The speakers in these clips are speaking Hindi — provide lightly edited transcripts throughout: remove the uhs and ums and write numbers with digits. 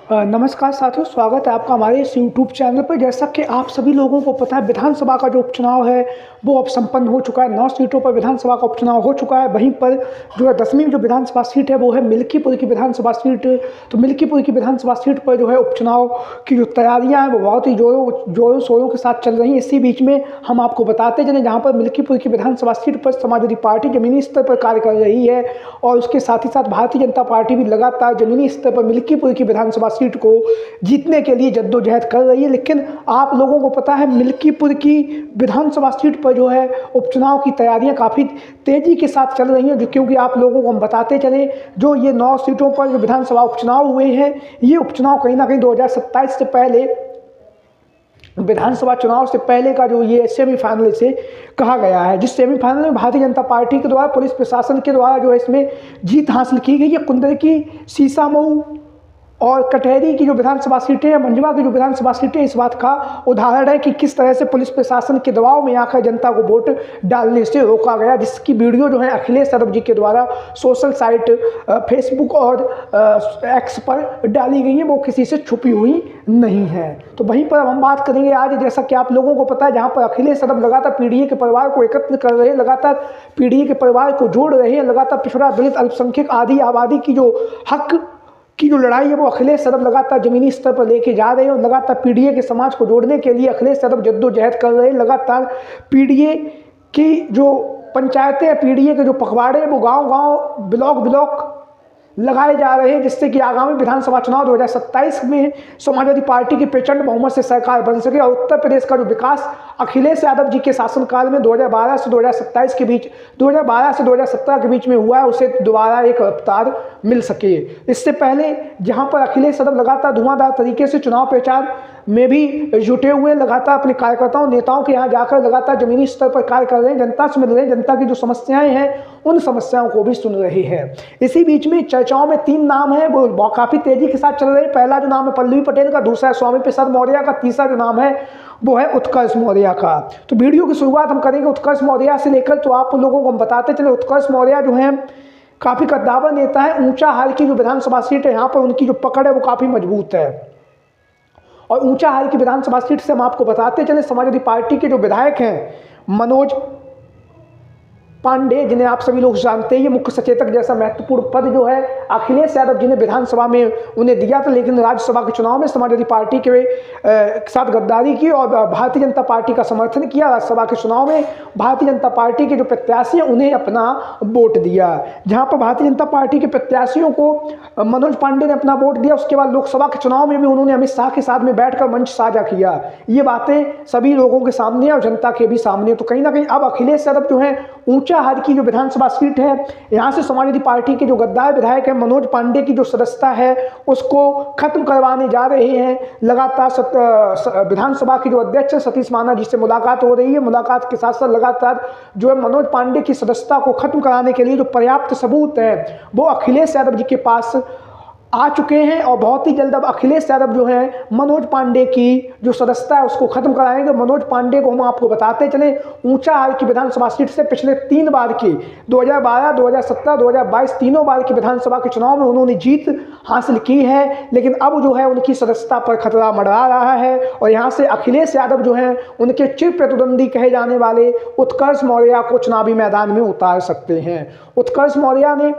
नमस्कार साथियों, स्वागत है आपका हमारे इस यूट्यूब चैनल पर। जैसा कि आप सभी लोगों को पता है, विधानसभा का जो उपचुनाव है वो अब संपन्न हो चुका है। 9 सीटों पर विधानसभा का उपचुनाव हो चुका है। वहीं पर जो है 10वीं जो विधानसभा सीट है वो है मिल्कीपुर की विधानसभा सीट। तो मिल्कीपुर की विधानसभा सीट पर जो है उपचुनाव की जो तैयारियाँ हैं वो बहुत ही जोरों शोरों के साथ चल रही हैं। इसी बीच में हम आपको बताते चलें, जहाँ पर मिल्कीपुर की विधानसभा सीट पर समाजवादी पार्टी जमीनी स्तर पर कार्य कर रही है और उसके साथ ही साथ भारतीय जनता पार्टी भी लगातार जमीनी स्तर पर मिल्कीपुर की विधानसभा सीट को जीतने के लिए जद्दोजहद कर रही है। लेकिन आप लोगों को पता है, मिल्कीपुर की विधानसभा सीट पर जो है उपचुनाव की तैयारियां काफ़ी तेज़ी के साथ चल रही हैं। जो क्योंकि आप लोगों को हम बताते चलें, जो ये 9 सीटों पर जो विधानसभा उपचुनाव हुए हैं, ये उपचुनाव कहीं ना कहीं 2027 से पहले, विधानसभा चुनाव से पहले का जो ये सेमीफाइनल से कहा गया है, जिस सेमीफाइनल में भारतीय जनता पार्टी के द्वारा, पुलिस प्रशासन के द्वारा जो है इसमें जीत हासिल की गई है। कुंदरकी, सीसामऊ और कटहरी की जो विधानसभा सीटें हैं, मंझवा की जो विधानसभा सीटें, इस बात का उदाहरण है कि किस तरह से पुलिस प्रशासन के दबाव में आकर जनता को वोट डालने से रोका गया, जिसकी वीडियो जो है अखिलेश यादव जी के द्वारा सोशल साइट फेसबुक और एक्स पर डाली गई है, वो किसी से छुपी हुई नहीं है। तो वहीं पर हम बात करेंगे आज, जैसा कि आप लोगों को पता है, जहाँ पर अखिलेश यादव लगातार पीडीए के परिवार को एकत्र कर रहे हैं, लगातार पीडीए के परिवार को जोड़ रहे हैं, लगातार पिछड़ा, दलित, अल्पसंख्यक आदि आबादी की जो हक की जो लड़ाई है वो अखिलेश यादव लगातार जमीनी स्तर पर लेके जा रहे हैं और लगातार पीडीए के समाज को जोड़ने के लिए अखिलेश यादव जद्दोजहद कर रहे हैं। लगातार पीडीए की जो पंचायतें, पीडीए के जो पखवाड़े हैं वो गांव-गांव, ब्लॉक लगाए जा रहे हैं, जिससे कि आगामी विधानसभा चुनाव 2027 में समाजवादी पार्टी की प्रचंड बहुमत से सरकार बन सके और उत्तर प्रदेश का जो विकास अखिलेश यादव जी के शासनकाल में 2012 से 2027 के बीच, 2012 से 2017 के बीच में हुआ है, उसे दोबारा एक रफ्तार मिल सके। इससे पहले जहां पर अखिलेश यादव लगातार धुआंधार तरीके से चुनाव प्रचार में भी जुटे हुए, लगातार अपने कार्यकर्ताओं, नेताओं के यहाँ जाकर लगातार जमीनी स्तर पर कार्य कर रहे हैं, जनता से मिल रहे हैं, जनता की जो समस्याएं हैं उन समस्याओं को भी सुन रहे हैं। इसी बीच में चर्चाओं में 3 नाम हैं, वो काफ़ी तेजी के साथ चल रहे हैं। पहला जो नाम है पल्लवी पटेल का, दूसरा है स्वामी प्रसाद मौर्य का, तीसरा जो नाम है वो है उत्कर्ष मौर्य का। तो वीडियो की शुरुआत हम करेंगे उत्कर्ष मौर्य से लेकर। तो आप लोगों को हम बताते चले, उत्कर्ष मौर्य जो है काफ़ी कद्दावर नेता है। ऊंचा हाल की जो विधानसभा सीट है, यहाँ पर उनकी जो पकड़ है वो काफ़ी मजबूत है। और ऊंचा हाल की विधानसभा सीट से हम आपको बताते चले, समाजवादी पार्टी के जो विधायक हैं मनोज पांडे, जिन्हें आप सभी लोग जानते हैं, ये मुख्य सचेतक जैसा महत्वपूर्ण पद जो है अखिलेश यादव जी ने विधानसभा में उन्हें दिया था, लेकिन राज्यसभा के चुनाव में समाजवादी पार्टी के साथ गद्दारी की और भारतीय जनता पार्टी का समर्थन किया। राज्यसभा के चुनाव में भारतीय जनता पार्टी के जो प्रत्याशी हैं उन्हें अपना वोट दिया। जहाँ पर भारतीय जनता पार्टी के प्रत्याशियों को मनोज पांडे ने अपना वोट दिया, उसके बाद लोकसभा के चुनाव में भी उन्होंने अमित शाह के साथ में बैठकर मंच साझा किया। ये बातें सभी लोगों के सामने और जनता के भी सामने। तो कहीं ना कहीं अब अखिलेश यादव जो है ऊंचा हाल की जो विधानसभा सीट है, यहाँ से समाजवादी पार्टी के जो गद्दार विधायक है मनोज पांडे की जो सदस्यता है उसको खत्म करवाने जा रहे हैं। लगातार विधानसभा के जो अध्यक्ष सतीश महाना जी से मुलाकात हो रही है। मुलाकात के साथ साथ लगातार जो है मनोज पांडे की सदस्यता को खत्म कराने के लिए जो पर्याप्त सबूत है वो अखिलेश यादव जी के पास आ चुके हैं और बहुत ही जल्द अब अखिलेश यादव जो है मनोज पांडे की जो सदस्यता है उसको खत्म कराएंगे। मनोज पांडे को हम आपको बताते चले, ऊंचा हाल की विधानसभा सीट से पिछले 3 बार की 2012, 2017, 2022 तीनों बार की विधानसभा के चुनाव में उन्होंने जीत हासिल की है, लेकिन अब जो है उनकी सदस्यता पर खतरा मंडरा रहा है और यहाँ से अखिलेश यादव जो है उनके चिर प्रतिद्वंदी कहे जाने वाले उत्कर्ष मौर्य को चुनावी मैदान में उतार सकते हैं। उत्कर्ष मौर्य ने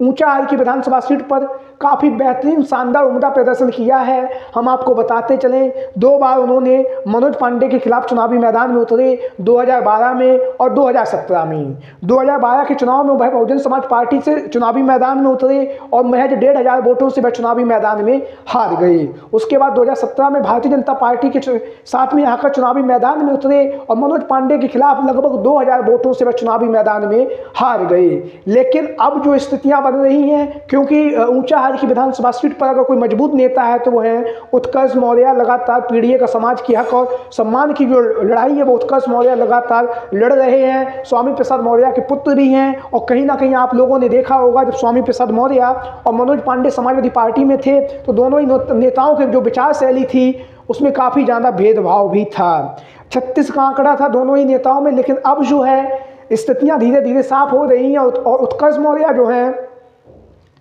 ऊंचा हाल की विधानसभा सीट पर काफ़ी बेहतरीन, शानदार, उम्दा प्रदर्शन किया है। हम आपको बताते चलें, 2 बार उन्होंने मनोज पांडे के खिलाफ चुनावी मैदान में उतरे, 2012 में और 2017 में। 2012 के चुनाव में वह बहुजन समाज पार्टी से चुनावी मैदान में उतरे और महज 1,500 वोटों से वह चुनावी मैदान में हार गए। उसके बाद 2017 में भारतीय जनता पार्टी के साथ में आकर चुनावी मैदान में उतरे और मनोज पांडे के खिलाफ लगभग 2,000 वोटों से वह चुनावी मैदान में हार गए। लेकिन अब जो स्थितियां बन रही हैं, क्योंकि ऊंचा हाल की विधानसभा सीट पर अगर कोई मजबूत नेता है तो वो है उत्कर्ष मौर्य। लगातार पीडीए का समाज की हक और सम्मान की जो लड़ाई है वो उत्कर्ष मौर्य लगातार लड़ रहे हैं। स्वामी प्रसाद मौर्य के पुत्र भी हैं और कहीं ना कहीं आप लोगों ने देखा होगा, जब स्वामी प्रसाद मौर्य और मनोज पांडे समाजवादी पार्टी में थे तो दोनों ही नेताओं की जो विचार शैली थी उसमें काफ़ी ज़्यादा भेदभाव भी था। 36 का आंकड़ा था दोनों ही नेताओं में, लेकिन अब जो है स्थितियाँ धीरे धीरे साफ हो रही हैं और उत्कर्ष मौर्य जो है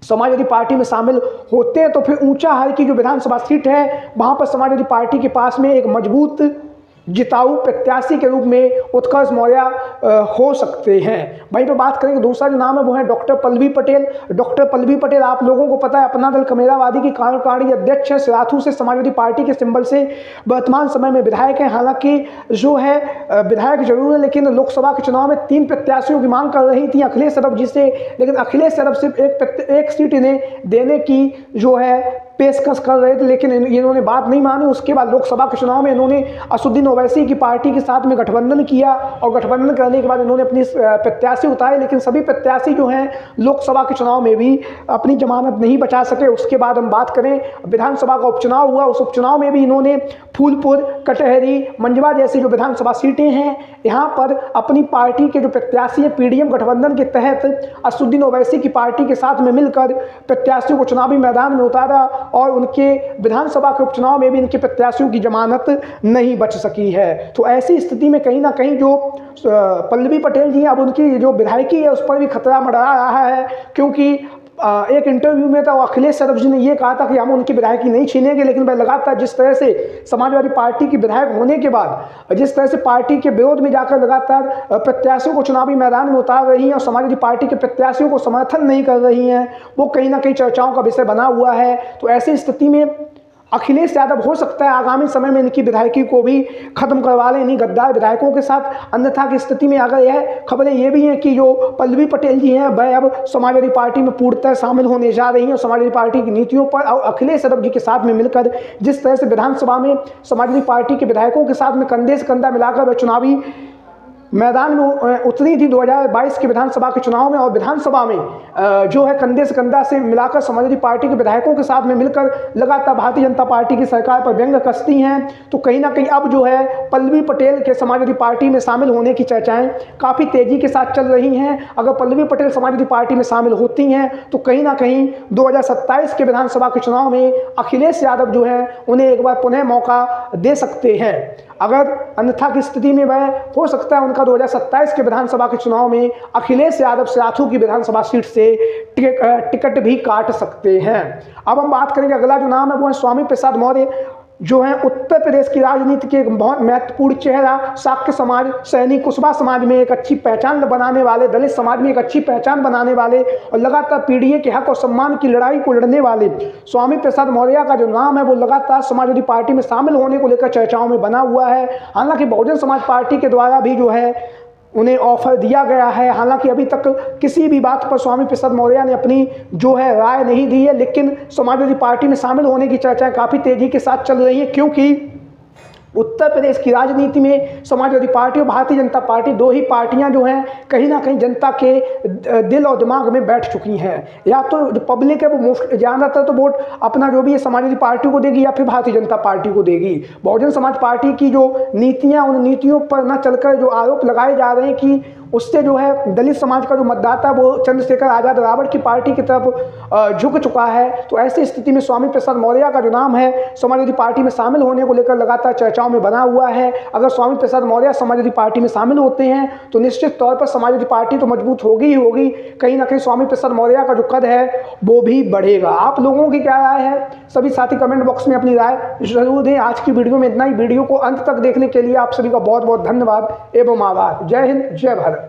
समाजवादी पार्टी में शामिल होते हैं तो फिर ऊंचाहार की जो विधानसभा सीट है वहां पर समाजवादी पार्टी के पास में एक मजबूत जिताऊ प्रत्याशी के रूप में उत्कर्ष मौर्य हो सकते हैं। वहीं पर बात करेंगे दूसरा जो नाम है वो है डॉक्टर पल्लवी पटेल। डॉक्टर पल्लवी पटेल आप लोगों को पता है अपना दल कमेरावादी की कार्यकारिणी अध्यक्ष है। सिराथू से समाजवादी पार्टी के सिंबल से वर्तमान समय में विधायक हैं। हालांकि जो है विधायक जरूर है लेकिन लोकसभा के चुनाव में 3 प्रत्याशियों की मांग कर रही थी अखिलेश यादव जी से, लेकिन अखिलेश यादव सिर्फ एक सीट इन्हें देने की जो है पेशकश कर रहे थे लेकिन इन्होंने बात नहीं मानी। उसके बाद लोकसभा के चुनाव में इन्होंने असदुद्दीन ओवैसी की पार्टी के साथ में गठबंधन किया और गठबंधन करने के बाद इन्होंने अपनी प्रत्याशी उतारे, लेकिन सभी प्रत्याशी जो हैं लोकसभा के चुनाव में भी अपनी जमानत नहीं बचा सके। उसके बाद हम बात करें विधानसभा का उपचुनाव हुआ, उस उपचुनाव में भी इन्होंने फूलपुर, कटहरी, मंझवा जैसी जो विधानसभा सीटें हैं यहाँ पर अपनी पार्टी के जो प्रत्याशी हैं पीडीएम गठबंधन के तहत असदुद्दीन ओवैसी की पार्टी के साथ में मिलकर प्रत्याशियों को चुनावी मैदान में उतारा और उनके विधानसभा के उपचुनाव में भी इनके प्रत्याशियों की जमानत नहीं बच सकी है। तो ऐसी स्थिति में कहीं ना कहीं जो पल्लवी पटेल जी हैं अब उनकी जो विधायकी है उस पर भी खतरा मंडरा रहा है, क्योंकि एक इंटरव्यू में तो अखिलेश यादव जी ने ये कहा था कि हम उनकी विधायकी नहीं छीनेंगे, लेकिन वह लगातार जिस तरह से समाजवादी पार्टी की विधायक होने के बाद जिस तरह से पार्टी के विरोध में जाकर लगातार प्रत्याशियों को चुनावी मैदान में उतार रही हैं और समाजवादी पार्टी के प्रत्याशियों को समर्थन नहीं कर रही हैं, वो कहीं ना कहीं चर्चाओं का विषय बना हुआ है। तो ऐसी स्थिति में अखिलेश यादव हो सकता है आगामी समय में इनकी विधायकी को भी खत्म करवा लें इन्हीं गद्दार विधायकों के साथ। अन्यथा की स्थिति में अगर यह खबरें ये भी हैं कि जो पल्लवी पटेल जी हैं वह अब समाजवादी पार्टी में पूर्णतः शामिल होने जा रही हैं और समाजवादी पार्टी की नीतियों पर और अखिलेश यादव जी के साथ में मिलकर जिस तरह से विधानसभा में समाजवादी पार्टी के विधायकों के साथ में कंधे से कंधा मिलाकर वह चुनावी मैदान में उतरी थी 2022 के विधानसभा के चुनाव में, और विधानसभा में जो है कंधे से कंधा से मिलाकर समाजवादी पार्टी के विधायकों के साथ में मिलकर लगातार भारतीय जनता पार्टी की सरकार पर व्यंग कसती हैं। तो कहीं ना कहीं अब जो है पल्लवी पटेल के समाजवादी पार्टी में शामिल होने की चर्चाएं काफ़ी तेज़ी के साथ चल रही हैं। अगर पल्लवी पटेल समाजवादी पार्टी में शामिल होती हैं तो कहीं ना कहीं 2027 के विधानसभा के चुनाव में अखिलेश यादव जो है उन्हें एक बार पुनः मौका दे सकते हैं। अगर अन्यथा की स्थिति में वह हो सकता है उनका 2027 के विधानसभा के चुनाव में अखिलेश यादव सिराथू की विधानसभा सीट से टिकट भी काट सकते हैं। अब हम बात करेंगे अगला जो नाम है वो है स्वामी प्रसाद मौर्य, जो है उत्तर प्रदेश की राजनीति के एक बहुत महत्वपूर्ण चेहरा, शाक्य समाज, सैनिक, कुशवा समाज में एक अच्छी पहचान बनाने वाले, दलित समाज में एक अच्छी पहचान बनाने वाले और लगातार पीडीए के हक और सम्मान की लड़ाई को लड़ने वाले स्वामी प्रसाद मौर्य का जो नाम है वो लगातार समाजवादी पार्टी में शामिल होने को लेकर चर्चाओं में बना हुआ है। हालांकि बहुजन समाज पार्टी के द्वारा भी जो है उन्हें ऑफर दिया गया है। हालांकि अभी तक किसी भी बात पर स्वामी प्रसाद मौर्य ने अपनी जो है राय नहीं दी है, लेकिन समाजवादी पार्टी में शामिल होने की चर्चाएं काफ़ी तेज़ी के साथ चल रही है, क्योंकि उत्तर प्रदेश की राजनीति में समाजवादी पार्टी और भारतीय जनता पार्टी दो ही पार्टियां जो हैं कहीं ना कहीं जनता के दिल और दिमाग में बैठ चुकी हैं। या तो जो पब्लिक है वो ज़्यादातर तो वोट अपना जो भी है समाजवादी पार्टी को देगी या फिर भारतीय जनता पार्टी को देगी। बहुजन समाज पार्टी की जो नीतियां, उन नीतियों पर न चलकर जो आरोप लगाए जा रहे हैं कि उससे जो है दलित समाज का जो मतदाता वो चंद्रशेखर आज़ाद रावण की पार्टी की तरफ झुक चुका है। तो ऐसी स्थिति में स्वामी प्रसाद मौर्य का जो नाम है समाजवादी पार्टी में शामिल होने को लेकर लगातार चर्चाओं में बना हुआ है। अगर स्वामी प्रसाद मौर्य समाजवादी पार्टी में शामिल होते हैं तो निश्चित तौर पर समाजवादी पार्टी तो मजबूत होगी ही होगी, कहीं ना कहीं स्वामी प्रसाद मौर्य का जो कद है वो भी बढ़ेगा। आप लोगों की क्या राय है? सभी साथी कमेंट बॉक्स में अपनी राय जरूर दें। आज की वीडियो में इतना ही। वीडियो को अंत तक देखने के लिए आप सभी का बहुत बहुत धन्यवाद एवं आभार। जय हिंद, जय भारत।